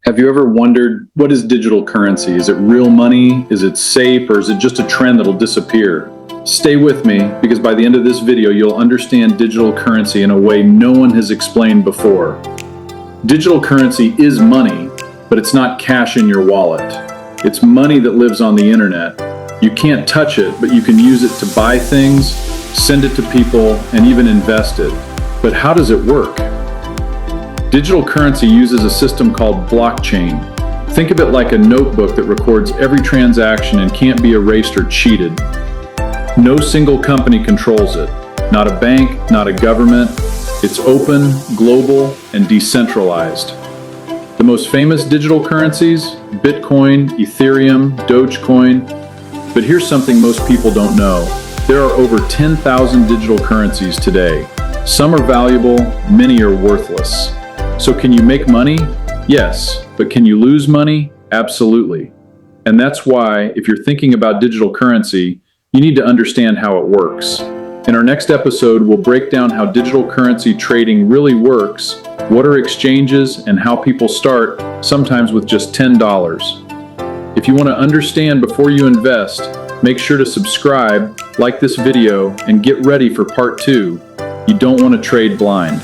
Have you ever wondered, what is digital currency? Is it real money? Is it safe? Or is it just a trend that'll disappear? Stay with me, because by the end of this video, you'll understand digital currency in a way no one has explained before. Digital currency is money, but it's not cash in your wallet. It's money that lives on the internet. You can't touch it, but you can use it to buy things, send it to people, and even invest it. But how does it work? Digital currency uses a system called blockchain. Think of it like a notebook that records every transaction and can't be erased or cheated. No single company controls it. Not a bank, not a government. It's open, global, and decentralized. The most famous digital currencies: Bitcoin, Ethereum, Dogecoin. But here's something most people don't know. There are over 10,000 digital currencies today. Some are valuable, many are worthless. So can you make money? Yes. But can you lose money? Absolutely. And that's why, if you're thinking about digital currency, you need to understand how it works. In our next episode, we'll break down how digital currency trading really works, what are exchanges, and how people start, sometimes with just $10. If you want to understand before you invest, make sure to subscribe, like this video, and get ready for part 2. You don't want to trade blind.